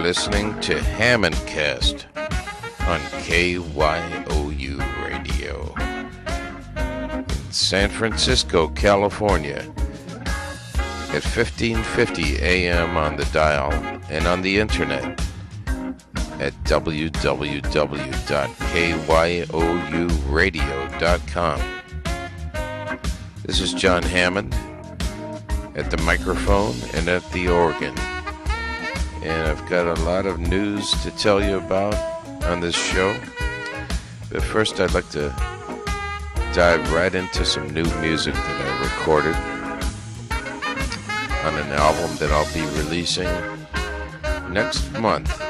listening to Hammondcast on KYOU Radio in San Francisco, California at 1550 AM on the dial and on the internet at www.kyouradio.com. This is Jon Hammond at the microphone and at the organ. And I've got a lot of news to tell you about on this show. But first I'd like to dive right into some new music that I recorded on an album that I'll be releasing next month.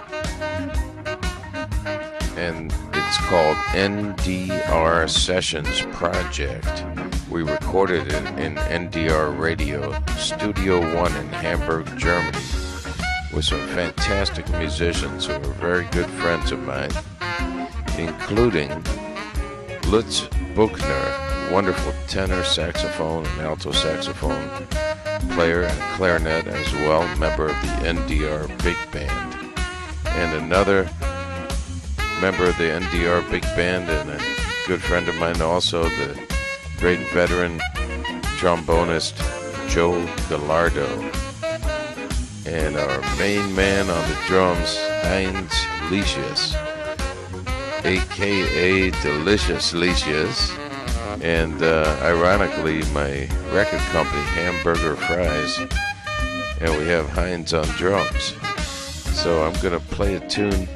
And it's called NDR Sessions Project. We recorded it in NDR Radio Studio 1 in Hamburg, Germany, with some fantastic musicians who are very good friends of mine, including Lutz Büchner, wonderful tenor saxophone and alto saxophone player and clarinet as well, member of the NDR Big Band, and another member of the NDR Big Band and a good friend of mine also, the great veteran trombonist Joe Gallardo, and our main man on the drums, Heinz Licious, aka Delicious Licious, and ironically my record company, Hamburger Fries, and we have Heinz on drums. So I'm going to play a tune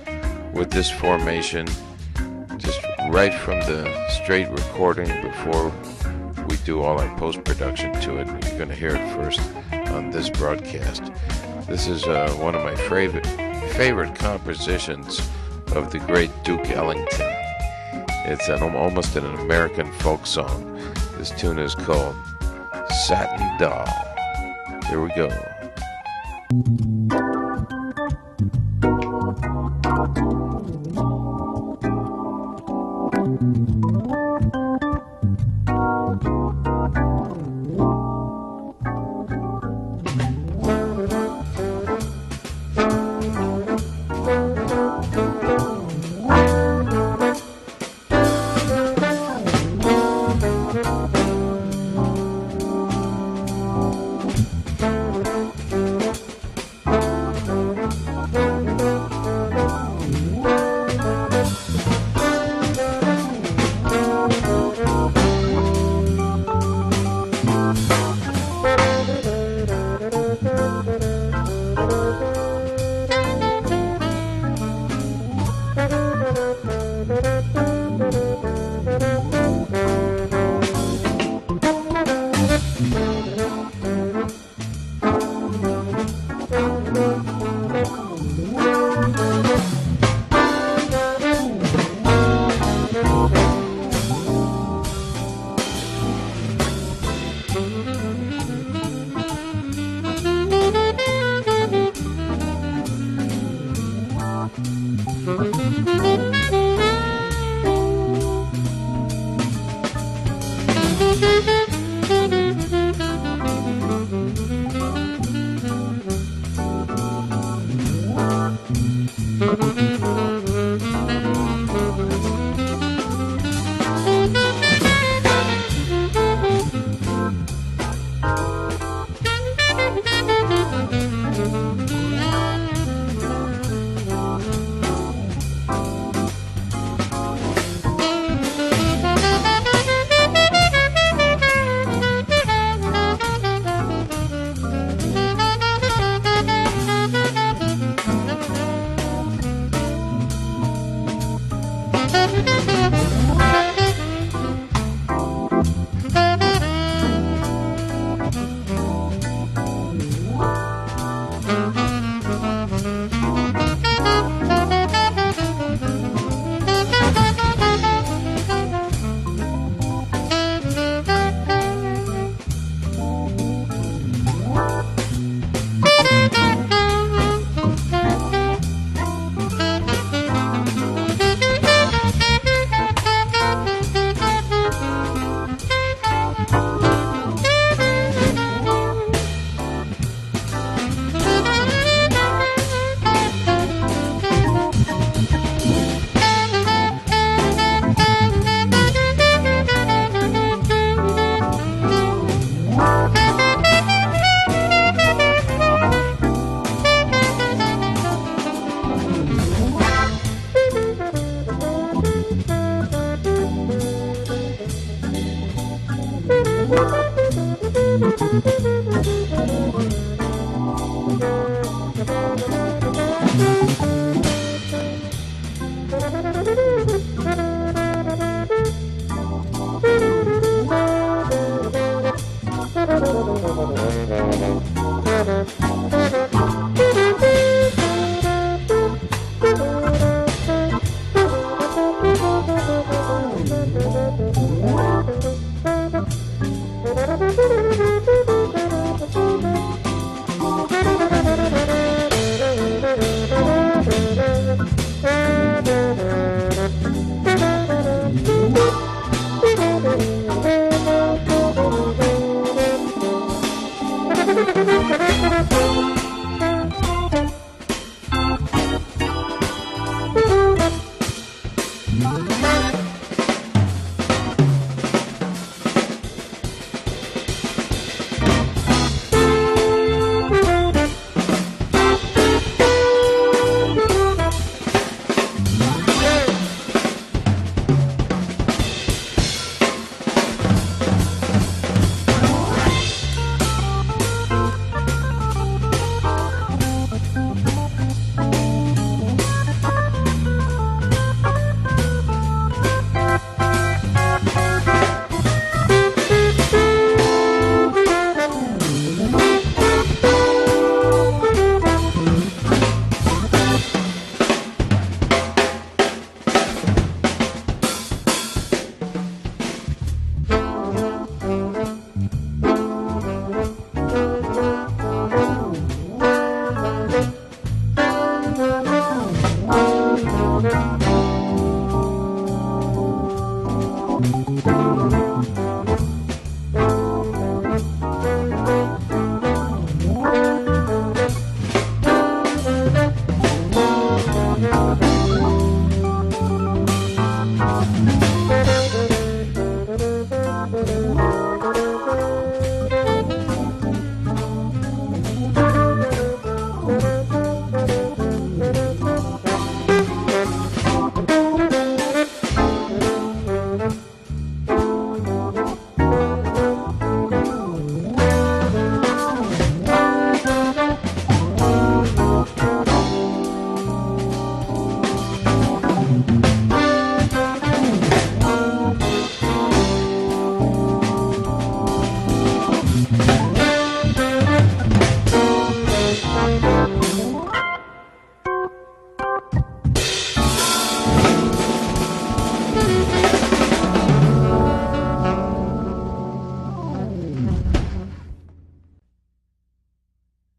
with this formation just right from the straight recording before we do all our post-production to it. You're going to hear it first on this broadcast. This is one of my favorite compositions of the great Duke Ellington. It's almost an American folk song. This tune is called Satin Doll. Here we go.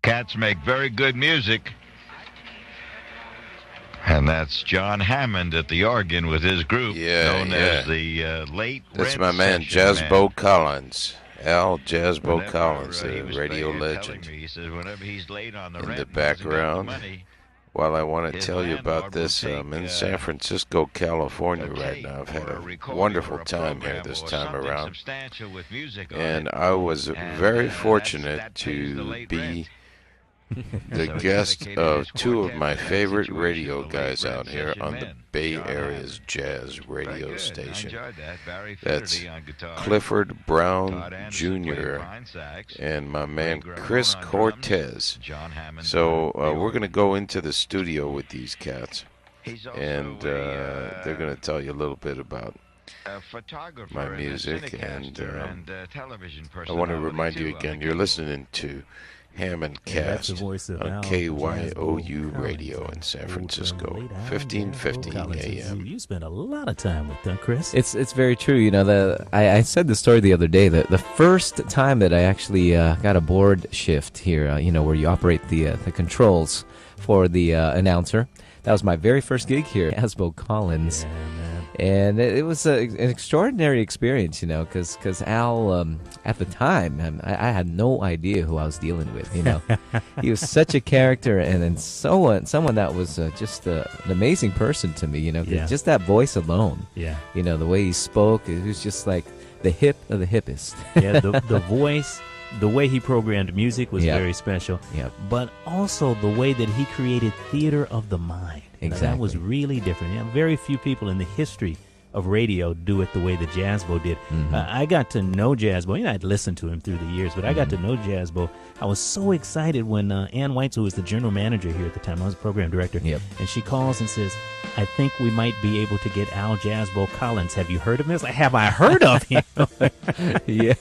Cats make very good music. And that's Jon Hammond at the organ with his group, known as the Late That's Red my man, Session Jazzbo Collins. Al Jazzbo Whenever, Collins, he the was radio telling legend. me, he says whenever he's late on the In rent the and hasn't got the background, money, while I want to his tell you about landlord will this, I'm take, in San Francisco, California a right tape now. I've had or a recording wonderful or a time here program this or time something around. substantial with music on And it. I was And, very that fortunate pays the to late be rent. the So he guest dedicated of his two of quartet my for that favorite situation, radio the Late guys Red out here Session on the men, Bay Jon Area's Hammond. jazz Very radio good. station. I enjoyed that. Barry That's Finnerty on guitar. Clifford Brown Todd Anderson played Jr. fine sax. and my man Greg Chris Ramone on Cortez. drums. Jon Hammond So on the we're going to organ. go into the studio with these cats, He's also and they're going to tell you a little bit about a photographer my and a music, cinecaster and television I want to personality remind you too on the again, you're keyboard. listening to Hammond And that's the Cast voice of on Al KYOU Jazzbo Radio in Collins, San old Francisco, friend, late Al 1515 Jazzbo Collins, who AM. You spent a lot of time with, Chris. It's very true. You know, I said the story the other day. The first time that I actually got a board shift here, where you operate the controls for the announcer. That was my very first gig here at Jazzbo Collins. Yeah, man. And it was an extraordinary experience, because Al, at the time, I had no idea who I was dealing with, He was such a character and someone that was just an amazing person to me, 'cause Yeah. just that voice alone, Yeah. the way he spoke, it was just like the hip of the hippest. Yeah, the voice, the way he programmed music was Yep. very special. Yep. But also the way that he created theater of the mind. That was Exactly. really different. Very few people in the history of radio do it the way that Jazzbo did. I got to know Jazzbo. I'd listened to him through the years, but I got to know Jazzbo. I was so excited when Ann Weitz, who was the general manager here at the time, I was the program director, and she calls and says, I think we might be able to get Al Jazzbo Collins. Have you heard of him? I was like, have I heard of him? Yeah.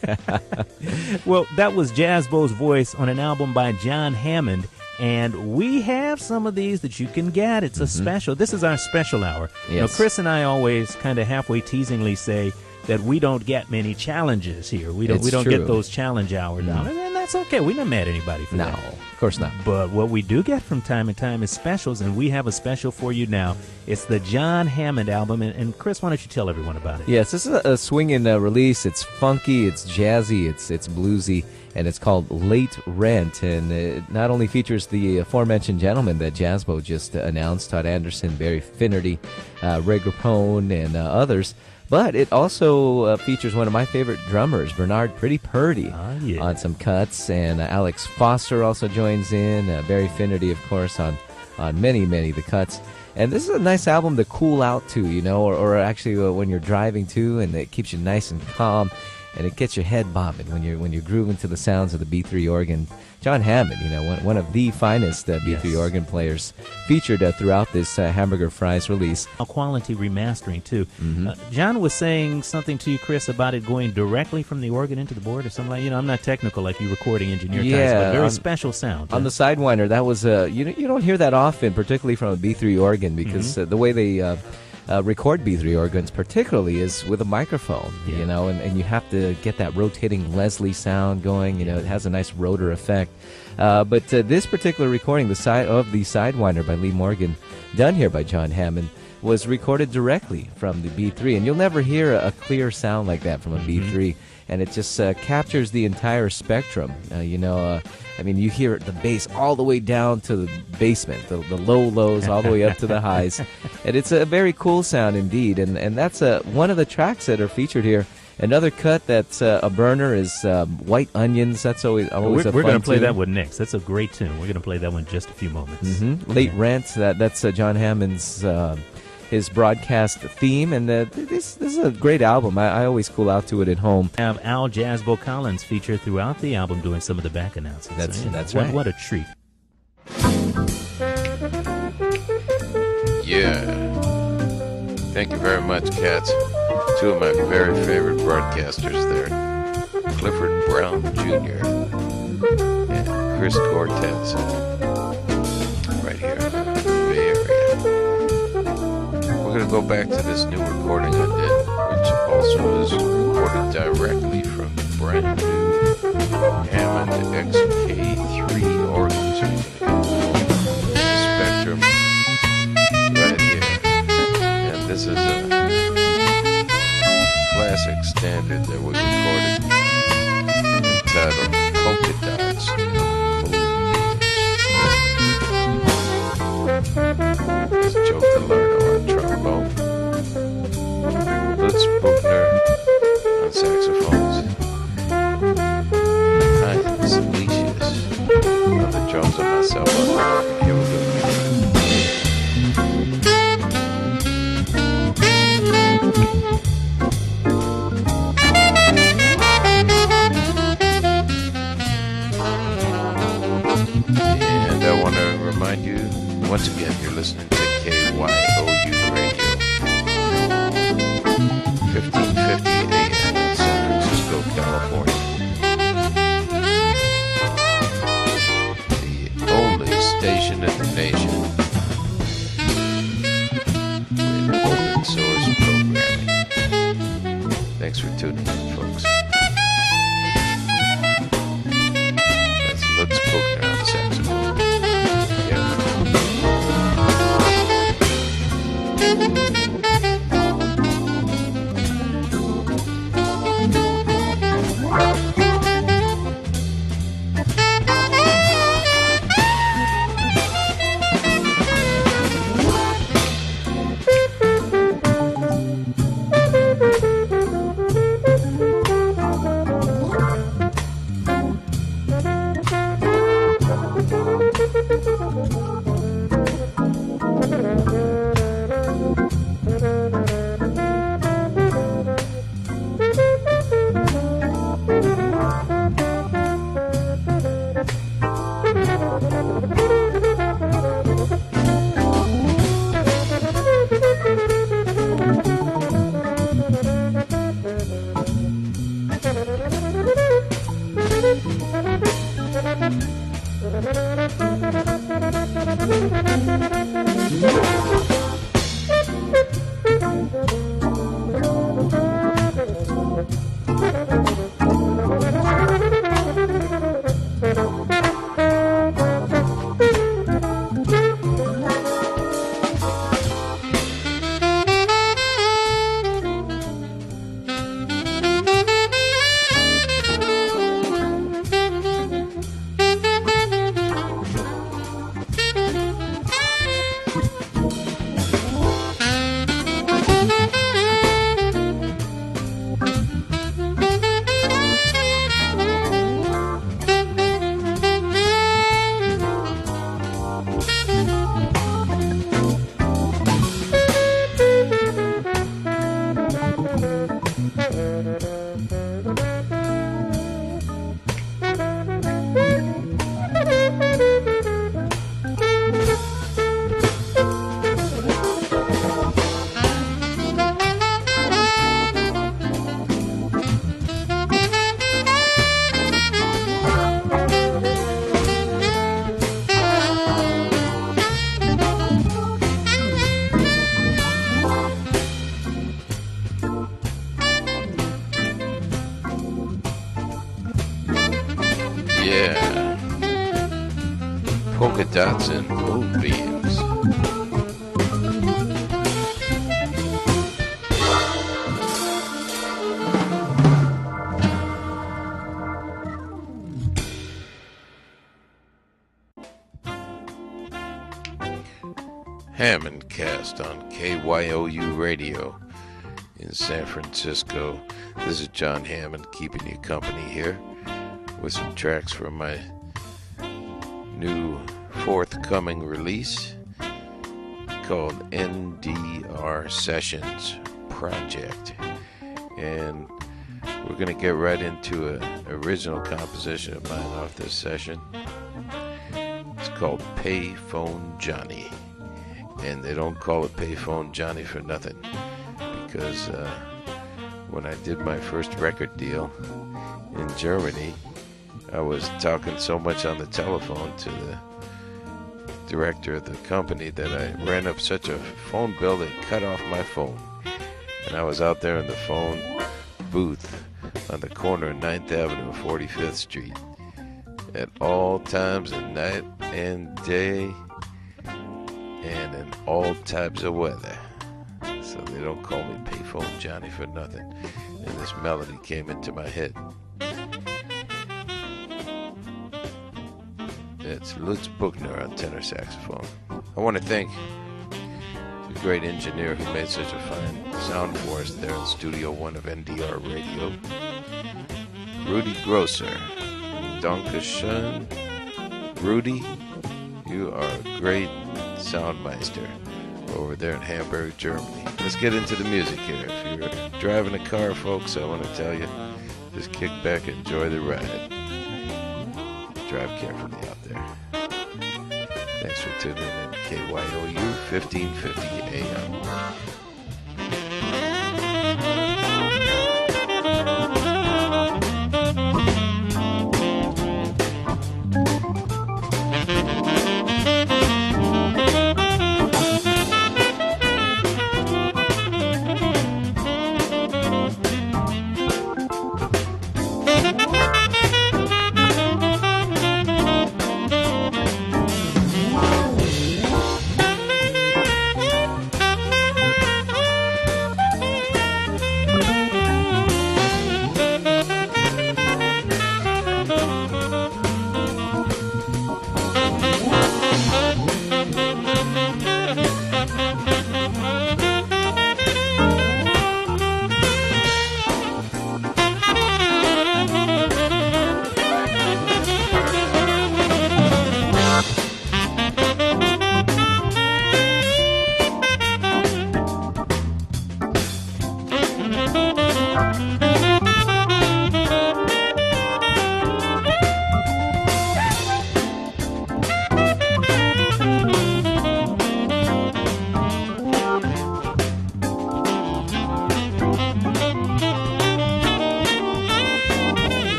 Well, that was Jazzbo's voice on an album by Jon Hammond. And we have some of these that you can get. It's a special. This is our special hour. Yes. Chris and I always kind of halfway teasingly say that we don't get many challenges here. We don't get those challenge hour dollars, and that's okay. We're not mad at anybody for that. No, of course not. But what we do get from time to time is specials, and we have a special for you now. It's the Jon Hammond album, and Chris, why don't you tell everyone about it? Yes, this is a swinging release. It's funky, it's jazzy, it's bluesy, and it's called Late Rent. And it not only features the aforementioned gentlemen that Jazzbo just announced, Todd Anderson, Barry Finnerty, Ray Grappone, and others, but it also features one of my favorite drummers, Bernard Pretty Purdy, on some cuts, and Alex Foster also joins in, Barry Finnerty, of course, on many of the cuts. And this is a nice album to cool out to, or actually when you're driving to, and it keeps you nice and calm, and it gets your head bobbing when you're grooving to the sounds of the B3 organ. Jon Hammond, one of the finest B3 organ players, featured throughout this Hamburger Fries release. Quality remastering, too. John was saying something to you, Chris, about it going directly from the organ into the board or something like I'm not technical like you recording engineer types, but very special sound. On the Sidewinder, that was, you don't hear that often, particularly from a B3 organ, because the way they record B3 organs particularly is with a microphone, and you have to get that rotating Leslie sound going. It has a nice rotor effect. But this particular recording, the Sidewinder by Lee Morgan, done here by Jon Hammond, was recorded directly from the B3, and you'll never hear a clear sound like that from a B3, and it just captures the entire spectrum. You hear the bass all the way down to the basement, the low lows all the way up to the highs, and it's a very cool sound indeed. And that's one of the tracks that are featured here. Another cut that's a burner is White Onions. That's always a fun We're going to play tune. That one next. That's a great tune. We're going to play that one in just a few moments. Late Rent. That's Jon Hammond's his broadcast theme, and this is a great album. I always cool out to it at home. Have Al Jazzbo Collins featured throughout the album doing some of the back announcements. That's right. What a treat. Yeah. Thank you very much, cats. Two of my very favorite broadcasters there, Clifford Brown Jr. and Chris Cortez, right here in the Bay Area. We're going to go back to this new recording I did, which also is recorded directly from the brand new Hammond XK3 organ Spectrum right here. And this is a classic standard that was recorded entitled Polka Dots. It's Joe Gallardo on trombone, Lutz Büchner on saxophones, I am Delicious on the drums and myself on the organ. Here we go. And I want to remind you, once again, you're listening to KYOU Radio, 1550 AM in San Francisco, California. The only station in the nation with open source programming. Thanks for tuning in, folks. That's Lutz Büchner on saxophone. Yeah. Yeah. Polka dots and moonbeams. Hammond cast on KYOU Radio in San Francisco. This is Jon Hammond keeping you company here with some tracks from my new forthcoming release called NDR Sessions Project. And we're going to get right into an original composition of mine off this session. It's called Payphone Johnny. And they don't call it Payphone Johnny for nothing, because when I did my first record deal in Germany, I was talking so much on the telephone to the director of the company that I ran up such a phone bill that cut off my phone. And I was out there in the phone booth on the corner of 9th Avenue and 45th Street at all times of night and day and in all types of weather. So they don't call me Payphone Johnny for nothing. And this melody came into my head. It's Lutz Büchner on tenor saxophone. I want to thank the great engineer who made such a fine sound for us there in Studio 1 of NDR Radio, Rudy Grosser. Dankeschön. Rudy, you are a great soundmeister over there in Hamburg, Germany. Let's get into the music here. If you're driving a car, folks, I want to tell you, just kick back and enjoy the ride. Drive carefully out there. Thanks for tuning in. KYOU 1550 AM.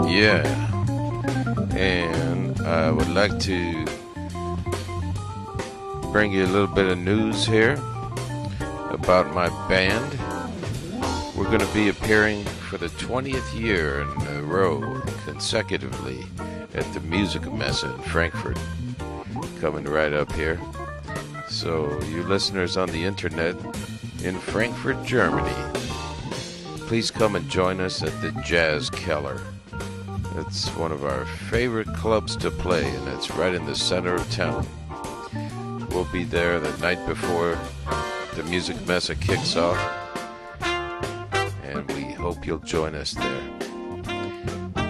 Yeah, and I would like to bring you a little bit of news here about my band. We're going to be appearing for the 20th year in a row consecutively at the Musikmesse in Frankfurt. Coming right up here. So, you listeners on the internet in Frankfurt, Germany, please come and join us at the Jazz Keller. It's one of our favorite clubs to play, and it's right in the center of town. We'll be there the night before the Musikmesse kicks off, and we hope you'll join us there.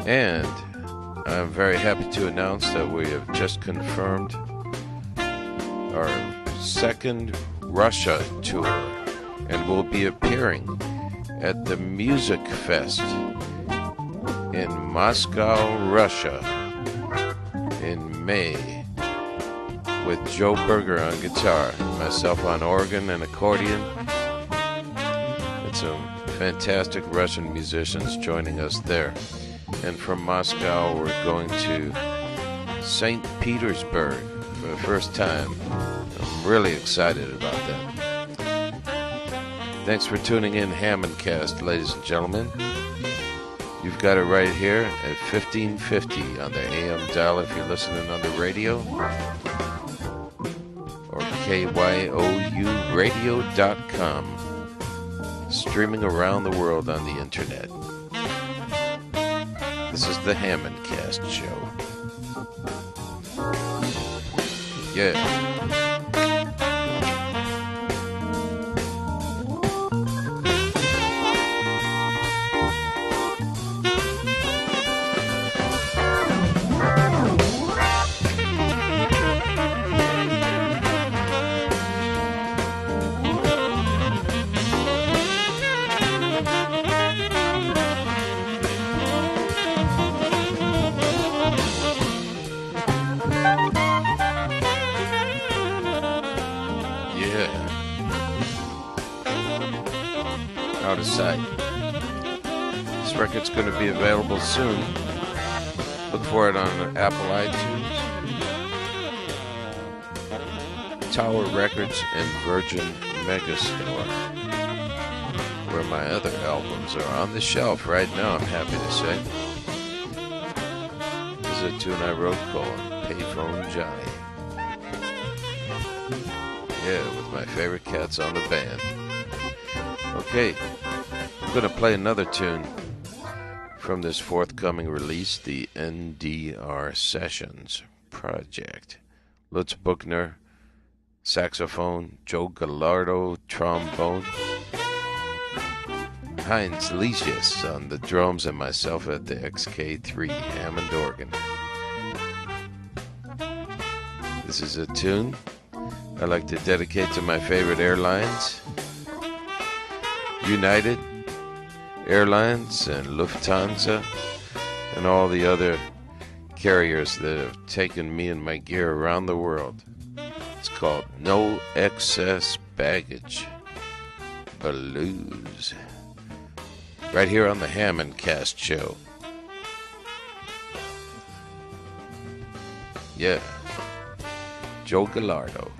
And I'm very happy to announce that we have just confirmed our second Russia tour, and we'll be appearing at the Music Fest in Moscow, Russia in May, with Joe Berger on guitar, myself on organ and accordion, and some fantastic Russian musicians joining us there. And from Moscow we're going to St. Petersburg for the first time. I'm really excited about that. Thanks for tuning in, Hammondcast, ladies and gentlemen. You've got it right here at 1550 on the AM dial if you're listening on the radio, or KYOUradio.com, streaming around the world on the internet. This is the Hammondcast Show. Yeah. Out of sight. This record's going to be available soon. Look for it on Apple iTunes, Tower Records, and Virgin Megastore, where my other albums are on the shelf right now, I'm happy to say. This is a tune I wrote called Payphone Johnny. Yeah, with my favorite cats on the band. Okay, I'm going to play another tune from this forthcoming release, the NDR Sessions Project. Lutz Büchner, saxophone, Joe Gallardo, trombone, Heinz Liesius on the drums, and myself at the XK3 Hammond organ. This is a tune I like to dedicate to my favorite airlines, United Airlines and Lufthansa, and all the other carriers that have taken me and my gear around the world. It's called No Excess Baggage Blues. Right here on the Hammondcast Show. Yeah. Joe Gallardo.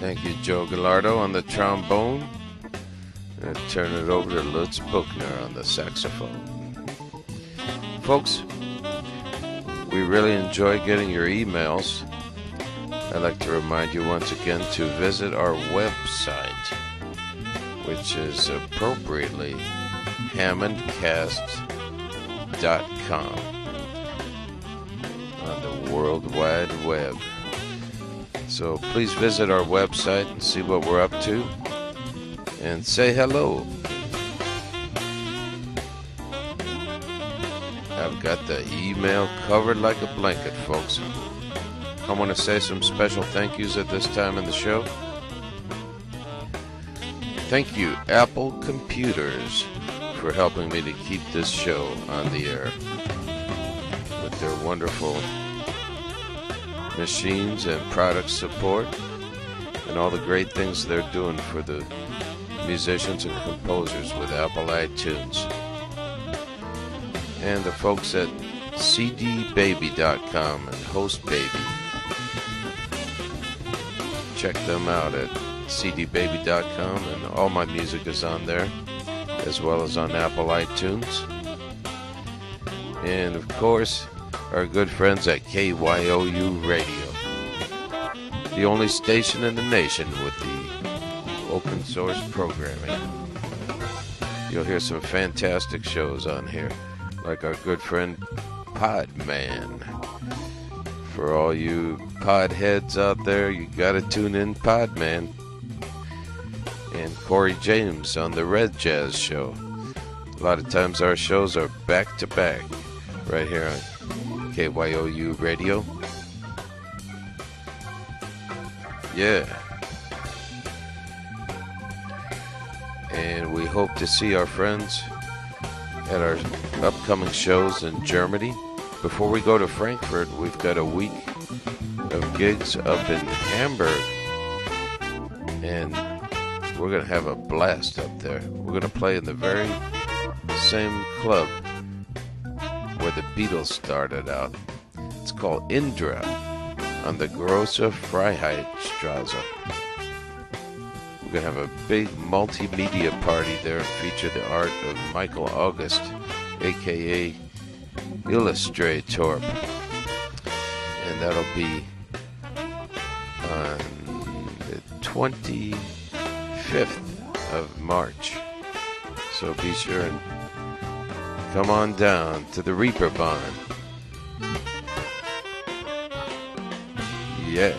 Thank you, Joe Gallardo on the trombone. And turn it over to Lutz Büchner on the saxophone. Folks, we really enjoy getting your emails. I'd like to remind you once again to visit our website, which is appropriately hammondcast.com on the World Wide Web. So please visit our website and see what we're up to and say hello. I've got the email covered like a blanket, folks. I want to say some special thank yous at this time in the show. Thank you, Apple Computers, for helping me to keep this show on the air with their wonderful machines and product support and all the great things they're doing for the musicians and composers with Apple iTunes. And the folks at cdbaby.com and HostBaby. Check them out at cdbaby.com, and all my music is on there, as well as on Apple iTunes. And of course, our good friends at KYOU Radio, the only station in the nation with the open source programming. You'll hear some fantastic shows on here, like our good friend Podman. For all you pod heads out there, you gotta tune in Podman. And Corey James on the Red Jazz Show. A lot of times our shows are back to back right here on KYOU Radio. Yeah. And we hope to see our friends at our upcoming shows in Germany. Before we go to Frankfurt, we've got a week of gigs up in Hamburg. And we're going to have a blast up there. We're going to play in the very same club where the Beatles started out. It's called Indra on the Grosse Freiheitstraße. We're going to have a big multimedia party there and feature the art of Michael August, a.k.a. Illustrator. And that'll be on the 25th of March. So be sure and come on down to the Reeperbahn. Yeah.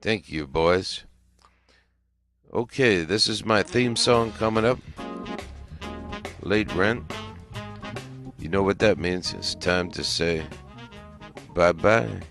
Thank you, boys. Okay, this is my theme song coming up. Late rent. You know what that means. It's time to say bye-bye.